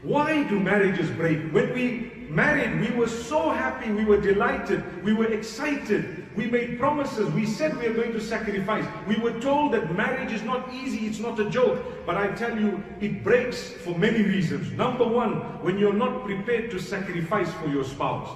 Why do marriages break? When we married, we were so happy, we were delighted, we were excited, we made promises, we said we are going to sacrifice. We were told that marriage is not easy, it's not a joke. But I tell you, it breaks for many reasons. Number one, when you're not prepared to sacrifice for your spouse.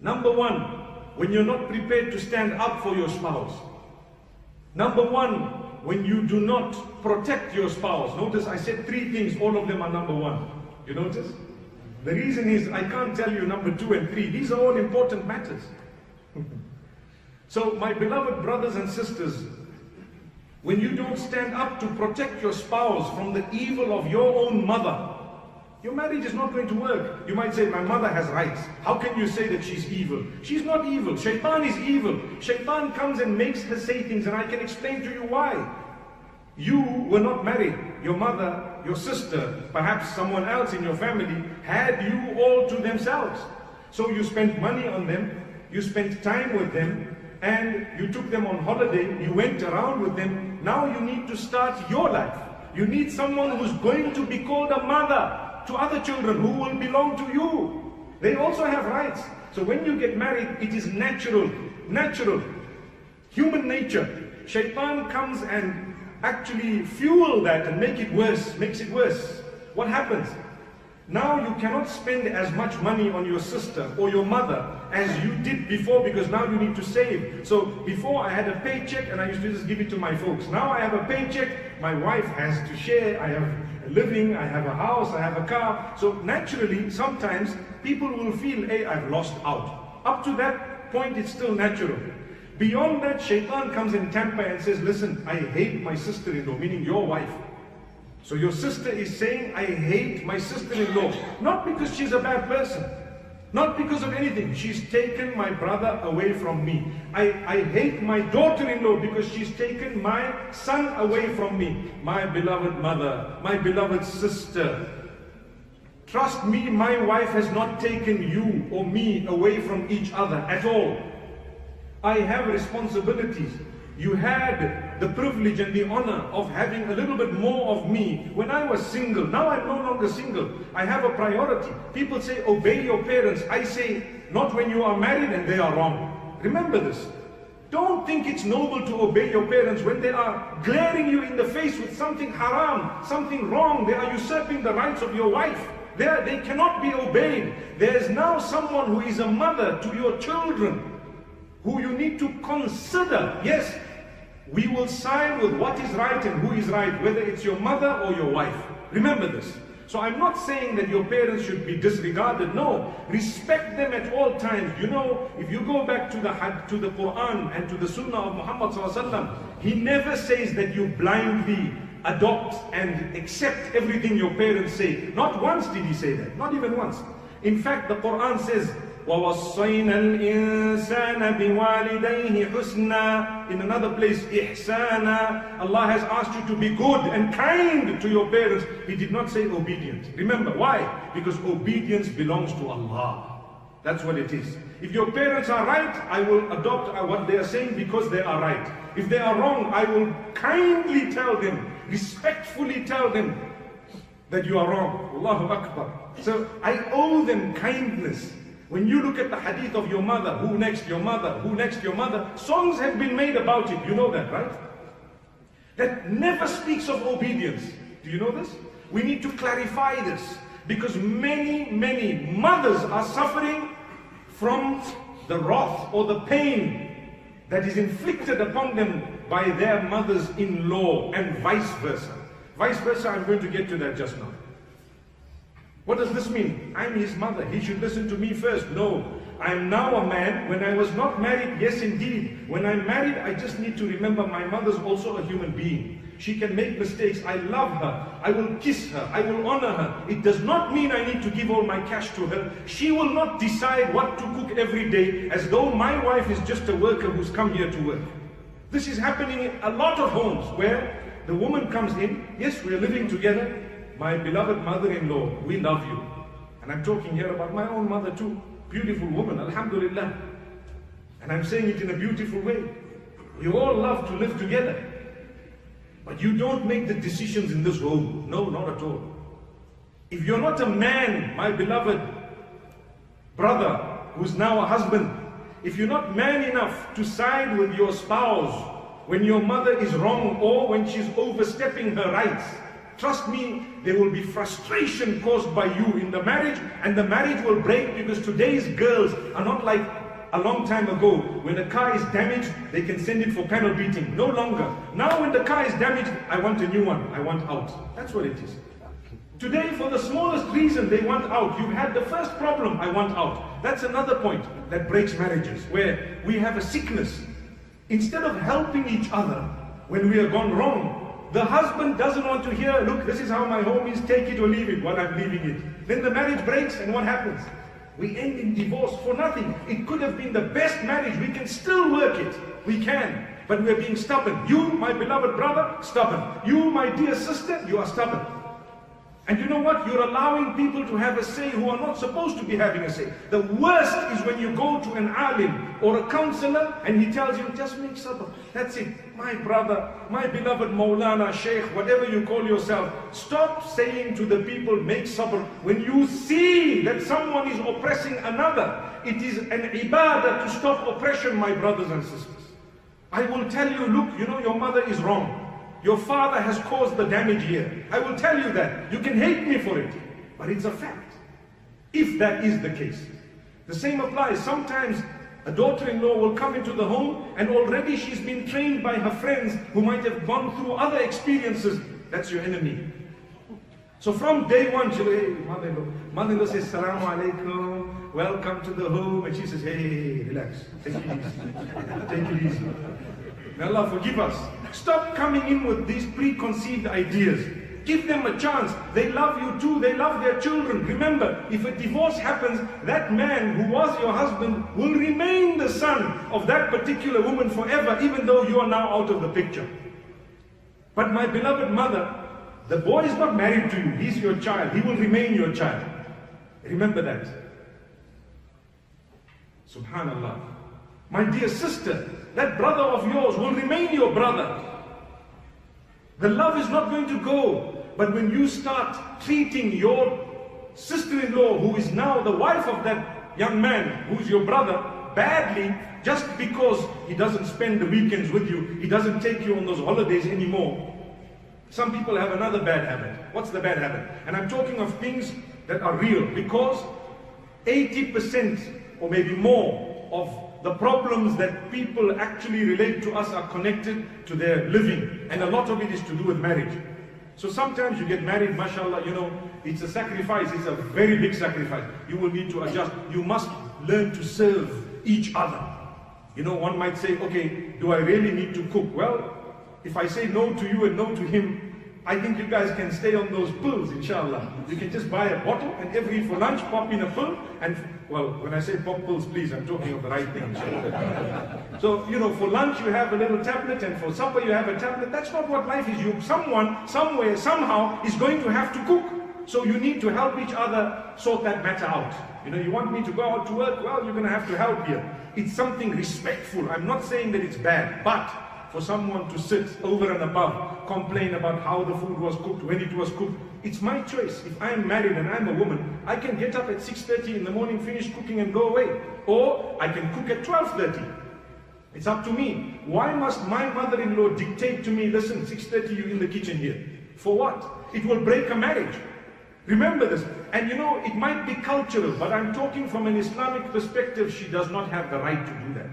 Number one, when you're not prepared to stand up for your spouse. Number one, when you do not protect your spouse. Notice I said three things, all of them are number one. You notice? The reason is I can't tell you number two and three. These are all important matters. So my beloved brothers and sisters, when you don't stand up to protect your spouse from the evil of your own mother, your marriage is not going to work. You might say, my mother has rights. How can you say that she's evil? She's not evil. Shaitan is evil. Shaitan comes and makes her say things, and I can explain to you why. You were not married. Your mother, your sister, perhaps someone else in your family had you all to themselves. So you spent money on them, you spent time with them, and you took them on holiday, you went around with them. Now you need to start your life. You need someone who's going to be called a mother to other children who will belong to you. They also have rights. So when you get married, it is natural, human nature. Shaitan comes and actually fuel that and makes it worse. What happens? Now you cannot spend as much money on your sister or your mother as you did before, because now you need to save. So before I had a paycheck and I used to just give it to my folks. Now I have a paycheck, my wife has to share, I have a living, I have a house, I have a car. So naturally, sometimes people will feel, hey, I've lost out. Up to that point, it's still natural. Beyond that, Shaitan comes in tamper and says, listen, I hate my sister-in-law, meaning your wife. So your sister is saying, I hate my sister-in-law. Not because she's a bad person. Not because of anything. She's taken my brother away from me. I hate my daughter-in-law because she's taken my son away from me. My beloved mother, my beloved sister. Trust me, my wife has not taken you or me away from each other at all. I have responsibilities. You had the privilege and the honor of having a little bit more of me when I was single. Now I'm no longer single. I have a priority. People say, obey your parents. I say, not when you are married and they are wrong. Remember this. Don't think it's noble to obey your parents when they are glaring you in the face with something haram, something wrong. They are usurping the rights of your wife. They cannot be obeyed. There is now someone who is a mother to your children, who you need to consider. Yes, we will side with what is right and who is right, whether it's your mother or your wife. Remember this. So I'm not saying that your parents should be disregarded. No, respect them at all times. You know, if you go back to the Quran and to the Sunnah of Muhammad ﷺ, he never says that you blindly adopt and accept everything your parents say. Not once did he say that. Not even once. In fact, the Quran says, وَوَصَّيْنَا الْإِنسَانَ بِوَالِدَيْهِ حُسْنًا. In another place, إِحْسَانًا. Allah has asked you to be good and kind to your parents. He did not say obedience. Remember, why? Because obedience belongs to Allah. That's what it is. If your parents are right, I will adopt what they are saying because they are right. If they are wrong, I will kindly tell them, respectfully tell them that you are wrong. Allahu Akbar. So I owe them kindness. When you look at the hadith of your mother, who next your mother, who next your mother, songs have been made about it. You know that, right? That never speaks of obedience. Do you know this? We need to clarify this, because many mothers are suffering from the wrath or the pain that is inflicted upon them by their mothers-in-law, and vice versa. Vice versa, I'm going to get to that just now. What does this mean? I'm his mother. He should listen to me first. No. I'm now a man. When I was not married, yes indeed. When I'm married, I just need to remember my mother's also a human being. She can make mistakes. I love her. I will kiss her. I will honor her. It does not mean I need to give all my cash to her. She will not decide what to cook every day as though my wife is just a worker who's come here to work. This is happening in a lot of homes where the woman comes in. Yes, we're living together. My beloved mother-in-law, we love you. And I'm talking here about my own mother too. Beautiful woman, alhamdulillah. And I'm saying it in a beautiful way. We all love to live together. But you don't make the decisions in this home. No, not at all. If you're not a man, my beloved brother, who's now a husband, if you're not man enough to side with your spouse when your mother is wrong or when she's overstepping her rights, trust me, there will be frustration caused by you in the marriage, and the marriage will break, because today's girls are not like a long time ago. When a car is damaged, they can send it for panel beating. No longer. Now when the car is damaged, I want a new one. I want out. That's what it is. Today, for the smallest reason, they want out. You've had the first problem, I want out. That's another point that breaks marriages, where we have a sickness. Instead of helping each other when we have gone wrong, the husband doesn't want to hear, look, this is how my home is, take it or leave it while I'm leaving it. Then the marriage breaks, and what happens? We end in divorce for nothing. It could have been the best marriage. We can still work it. We can. But we're being stubborn. You, my beloved brother, stubborn. You, my dear sister, you are stubborn. And you know what? You're allowing people to have a say who are not supposed to be having a say. The worst is when you go to an alim or a counselor and he tells you, just make sabr. That's it. My brother, my beloved Maulana, Sheikh, whatever you call yourself, stop saying to the people, make sabr. When you see that someone is oppressing another, it is an ibadah to stop oppression, my brothers and sisters. I will tell you, look, you know, your mother is wrong. Your father has caused the damage here. I will tell you that. You can hate me for it, but it's a fact. If that is the case. The same applies. Sometimes a daughter-in-law will come into the home and already she's been trained by her friends who might have gone through other experiences. That's your enemy. So from day one, she'll say, hey, mother-in-law. Mother-in-law says, Assalamu alaikum, welcome to the home. And she says, hey, relax, take it easy. Take it easy. May Allah forgive us. Stop coming in with these preconceived ideas. Give them a chance. They love you too. They love their children. Remember, if a divorce happens, that man who was your husband will remain the son of that particular woman forever, even though you are now out of the picture. But my beloved mother, the boy is not married to you. He's your child. He will remain your child. Remember that. Subhanallah. My dear sister, that brother of yours will remain your brother. The love is not going to go. But when you start treating your sister-in-law, who is now the wife of that young man, who's your brother, badly, just because he doesn't spend the weekends with you, he doesn't take you on those holidays anymore. Some people have another bad habit. What's the bad habit? And I'm talking of things that are real, because 80% or maybe more of the problems that people actually relate to us are connected to their living, and a lot of it is to do with marriage. So sometimes you get married, mashallah, you know, it's a sacrifice, it's a very big sacrifice. You will need to adjust. You must learn to serve each other. You know, one might say, okay, do I really need to cook? Well, if I say no to you and no to him, I think you guys can stay on those pills, inshallah. You can just buy a bottle and for lunch pop in a pill, and well, when I say pop pills, please, I'm talking of the right thing. So, you know, for lunch you have a little tablet, and for supper you have a tablet. That's not what life is. Someone, somewhere, somehow is going to have to cook. So you need to help each other sort that matter out. You know, you want me to go out to work? Well, you're going to have to help here. It's something respectful. I'm not saying that it's bad, but for someone to sit over and above, complain about how the food was cooked, when it was cooked, it's my choice. If I'm married and I'm a woman, I can get up at 6:30 in the morning, finish cooking and go away. Or I can cook at 12:30. It's up to me. Why must my mother-in-law dictate to me, listen, 6:30 you're in the kitchen here? For what? It will break a marriage. Remember this. And you know, it might be cultural, but I'm talking from an Islamic perspective. She does not have the right to do that.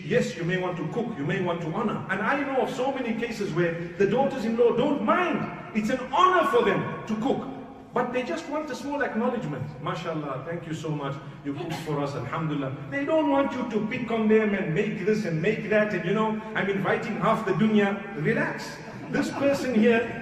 Yes, you may want to cook, you may want to honor. And I know of so many cases where the daughters-in-law don't mind. It's an honor for them to cook. But they just want a small acknowledgement. MashaAllah, thank you so much. You cooked for us, alhamdulillah. They don't want you to pick on them and make this and make that. And you know, I'm inviting half the dunya. Relax. This person here,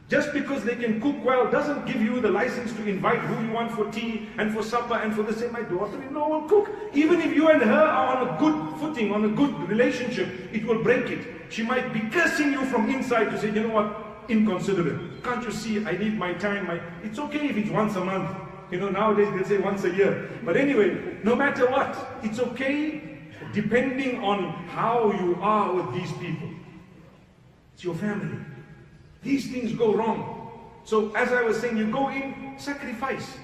just because they can cook well, doesn't give you the license to invite who you want for tea and for supper and for the same. My daughter-in-law will cook. Even if you and her are on a good footing, on a good relationship, it will break it. She might be cursing you from inside to say, you know what, inconsiderate. Can't you see, I need my time. It's okay if it's once a month. You know, nowadays they'll say once a year. But anyway, no matter what, it's okay depending on how you are with these people. It's your family. These things go wrong. So as I was saying, you go in, sacrifice.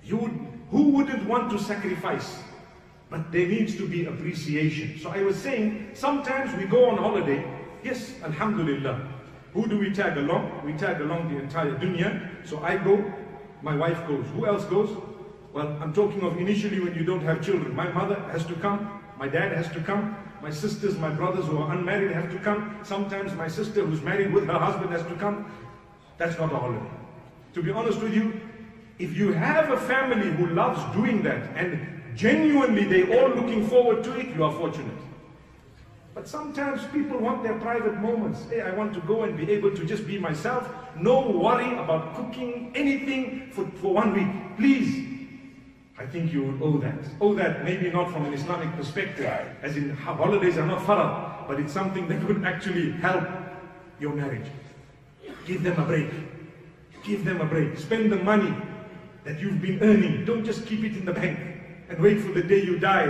Who wouldn't want to sacrifice? But there needs to be appreciation. So I was saying, sometimes we go on holiday. Yes, alhamdulillah. Who do we tag along? We tag along the entire dunya. So I go, my wife goes. Who else goes? Well, I'm talking of initially when you don't have children. My mother has to come. My dad has to come. My sisters, my brothers who are unmarried have to come. Sometimes my sister who's married with her husband has to come. That's not a holiday. To be honest with you, if you have a family who loves doing that and genuinely they're all looking forward to it, you are fortunate. But sometimes people want their private moments. Hey, I want to go and be able to just be myself. No worry about cooking anything for 1 week. Please. I think you would owe that. Owe that maybe not from an Islamic perspective, as in holidays are not farad, but it's something that would actually help your marriage. Give them a break. Give them a break. Spend the money that you've been earning. Don't just keep it in the bank and wait for the day you die,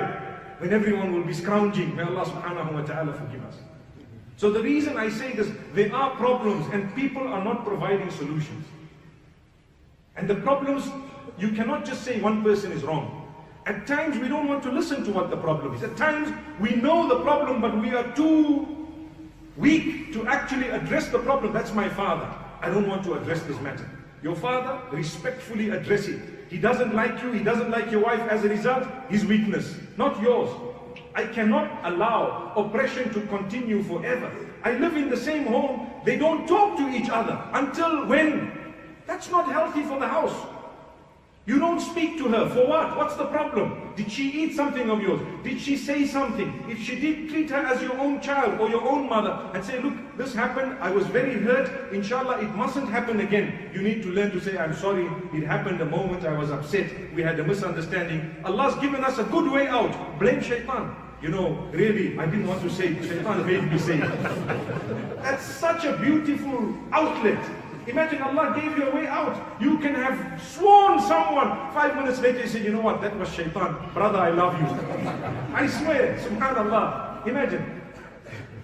when everyone will be scrounging. May Allah subhanahu wa ta'ala forgive us. So the reason I say this, there are problems and people are not providing solutions. And the problems, you cannot just say one person is wrong. At times we don't want to listen to what the problem is. At times we know the problem, but we are too weak to actually address the problem. That's my father. I don't want to address this matter. Your father, respectfully address it. He doesn't like you, he doesn't like your wife. As a result, his weakness, not yours. I cannot allow oppression to continue forever. I live in the same home, they don't talk to each other. Until when? That's not healthy for the house. You don't speak to her. For what? What's the problem? Did she eat something of yours? Did she say something? If she did, treat her as your own child or your own mother and say, look, this happened, I was very hurt, inshallah it mustn't happen again. You need to learn to say, I'm sorry, it happened the moment I was upset, we had a misunderstanding. Allah's given us a good way out. Blame shaitan. You know, really, I didn't want to say, shaitan made me say it. That's such a beautiful outlet. Imagine Allah gave you a way out. You can have sworn someone. 5 minutes later you say, you know what, that was shaitan. Brother, I love you. I swear, subhanallah. Imagine.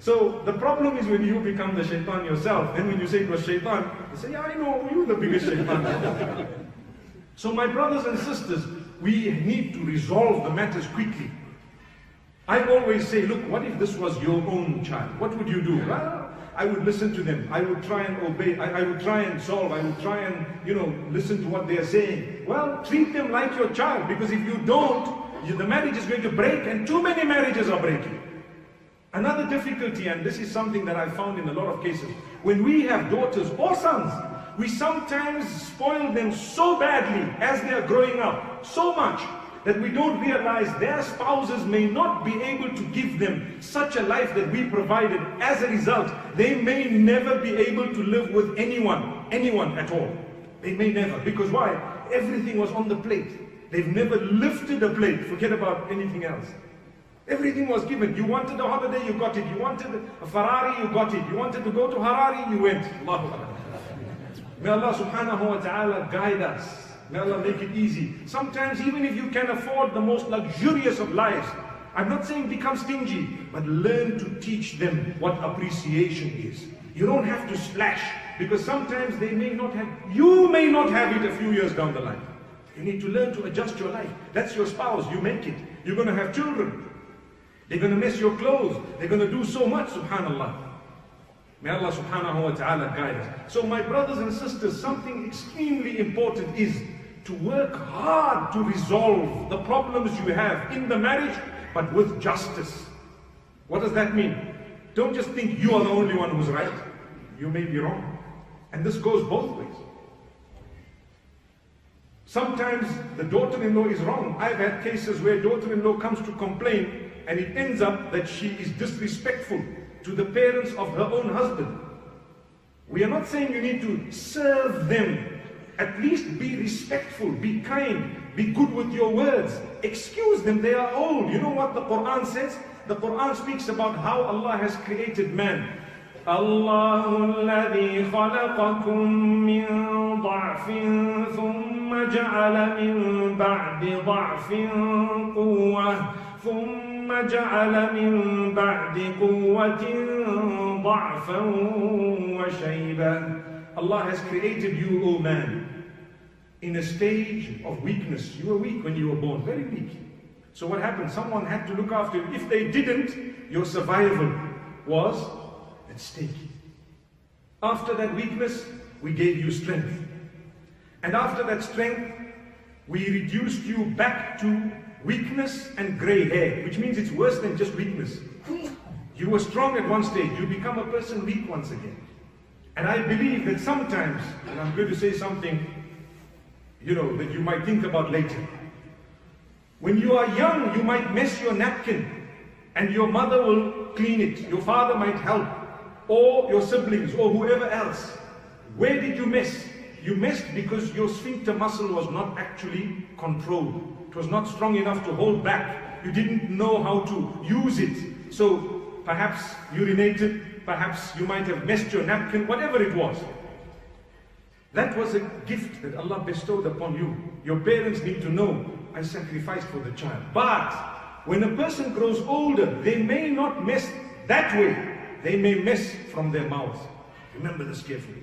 So the problem is when you become the shaitan yourself. Then when you say it was shaitan, you say, yeah, I know, you're the biggest shaitan. So my brothers and sisters, we need to resolve the matters quickly. I always say, look, what if this was your own child? What would you do? Well, I would listen to them. I would try and obey. I would try and solve. I would try and, listen to what they are saying. Well, treat them like your child, because if you don't, the marriage is going to break, and too many marriages are breaking. Another difficulty, and this is something that I've found in a lot of cases, when we have daughters or sons, we sometimes spoil them so badly as they are growing up, so much, that we don't realize their spouses may not be able to give them such a life that we provided. As a result, they may never be able to live with anyone at all. They may never. Because why? Everything was on the plate. They've never lifted a plate. Forget about anything else. Everything was given. You wanted a holiday, you got it. You wanted a Ferrari, you got it. You wanted to go to Harari, you went. Allahu Akbar. May Allah subhanahu wa ta'ala guide us. May Allah make it easy. Sometimes even if you can afford the most luxurious of lives, I'm not saying become stingy, but learn to teach them what appreciation is. You don't have to splash, because sometimes they may not have, you may not have it a few years down the line. You need to learn to adjust your life. That's your spouse, you make it. You're going to have children. They're going to mess your clothes. They're going to do so much, subhanallah. May Allah subhanahu wa ta'ala guide us. So my brothers and sisters, something extremely important is to work hard to resolve the problems you have in the marriage, but with justice. What does that mean? Don't just think you are the only one who's right. You may be wrong. And this goes both ways. Sometimes the daughter-in-law is wrong. I've had cases where daughter-in-law comes to complain, and it ends up that she is disrespectful to the parents of her own husband. We are not saying you need to serve them. At least be respectful, be kind, be good with your words. Excuse them, they are old. You know what the Quran says? The Quran speaks about how Allah has created man. Allahu alladhi khalaqakum min dha'fin thumma ja'ala min ba'di dha'fin quwwah thumma ja'ala min ba'di quwwatin dha'fan wa shaybah. Allah has created you, O man, in a stage of weakness. You were weak when you were born, very weak. So what happened? Someone had to look after you. If they didn't, your survival was at stake. After that weakness, we gave you strength. And after that strength, we reduced you back to weakness and grey hair, which means it's worse than just weakness. You were strong at one stage, you become a person weak once again. And I believe that sometimes, and I'm going to say something, that you might think about later. When you are young, you might mess your napkin and your mother will clean it. Your father might help, or your siblings, or whoever else. Where did you mess? You messed because your sphincter muscle was not actually controlled. It was not strong enough to hold back. You didn't know how to use it. So perhaps urinated, perhaps you might have messed your napkin, whatever it was. That was a gift that Allah bestowed upon you. Your parents need to know, I sacrificed for the child. But when a person grows older, they may not mess that way. They may mess from their mouth. Remember this carefully.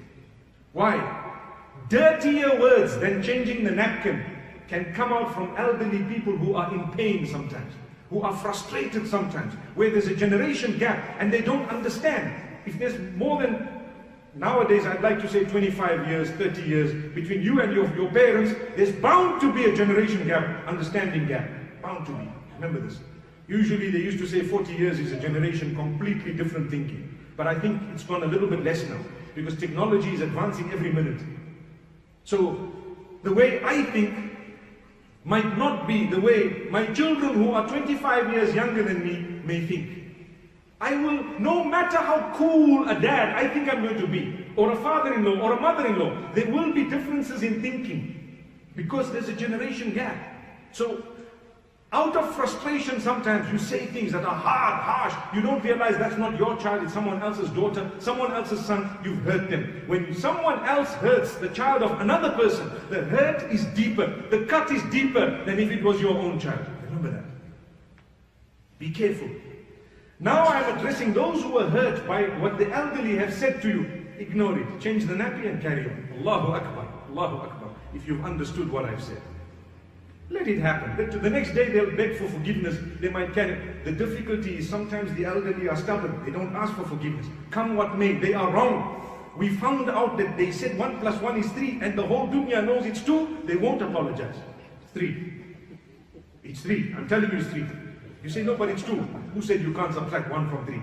Why? Dirtier words than changing the napkin can come out from elderly people who are in pain sometimes, who are frustrated sometimes, where there's a generation gap and they don't understand. If there's more than, nowadays I'd like to say 25 years, 30 years, between you and your parents, there's bound to be a generation gap, understanding gap, bound to be. Remember this. Usually they used to say 40 years is a generation completely different thinking. But I think it's gone a little bit less now, because technology is advancing every minute. So the way I think might not be the way my children who are 25 years younger than me may think. I will, no matter how cool a dad I think I'm going to be, or a father-in-law, or a mother-in-law, there will be differences in thinking, because there's a generation gap. So out of frustration, sometimes you say things that are hard, harsh. You don't realize that's not your child, it's someone else's daughter, someone else's son. You've hurt them. When someone else hurts the child of another person, the hurt is deeper, the cut is deeper than if it was your own child. Remember that. Be careful. Now I'm addressing those who are hurt by what the elderly have said to you. Ignore it. Change the nappy and carry on. Allahu Akbar. Allahu Akbar. If you've understood what I've said. Let it happen. The next day they'll beg for forgiveness. They might carry. The difficulty is sometimes the elderly are stubborn. They don't ask for forgiveness. Come what may, they are wrong. We found out that they said 1 + 1 is 3 and the whole dunya knows it's 2. They won't apologize. It's 3. It's 3. I'm telling you it's 3. You say, no, but it's 2. Who said you can't subtract 1 from 3?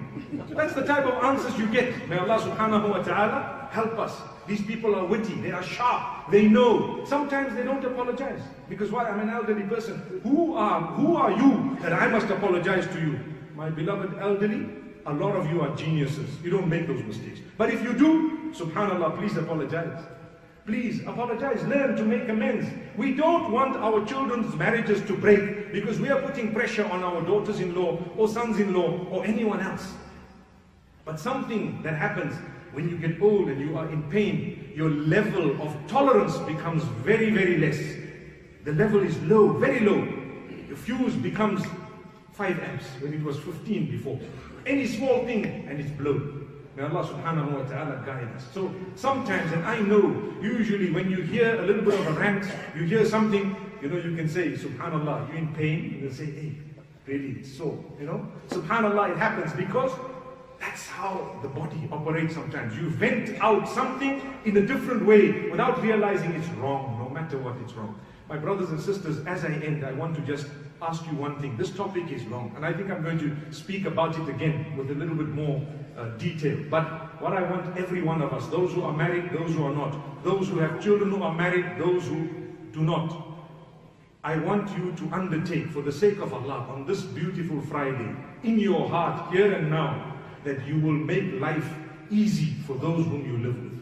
So that's the type of answers you get. May Allah subhanahu wa ta'ala help us. These people are witty, they are sharp, they know. Sometimes they don't apologize. Because why? I'm an elderly person. Who are you that I must apologize to you? My beloved elderly, a lot of you are geniuses. You don't make those mistakes. But if you do, subhanallah, please apologize. Please apologize, learn to make amends. We don't want our children's marriages to break because we are putting pressure on our daughters-in-law or sons-in-law or anyone else. But something that happens when you get old and you are in pain, your level of tolerance becomes very, very less. The level is low, very low. Your fuse becomes 5 amps when it was 15 before. Any small thing and it's blown. May Allah subhanahu wa ta'ala guide us. So sometimes, and I know, usually when you hear a little bit of a rant, you hear something, you can say, subhanallah, you're in pain, you can say, hey, really, it's so, subhanallah, it happens because that's how the body operates sometimes. You vent out something in a different way without realizing it's wrong, no matter what, it's wrong. My brothers and sisters, as I end, I want to just ask you one thing. This topic is long, and I think I'm going to speak about it again with a little bit more detail. But what I want every one of us, those who are married, those who are not, those who have children who are married, those who do not, I want you to undertake, for the sake of Allah, on this beautiful Friday, in your heart, here and now, that you will make life easy for those whom you live with.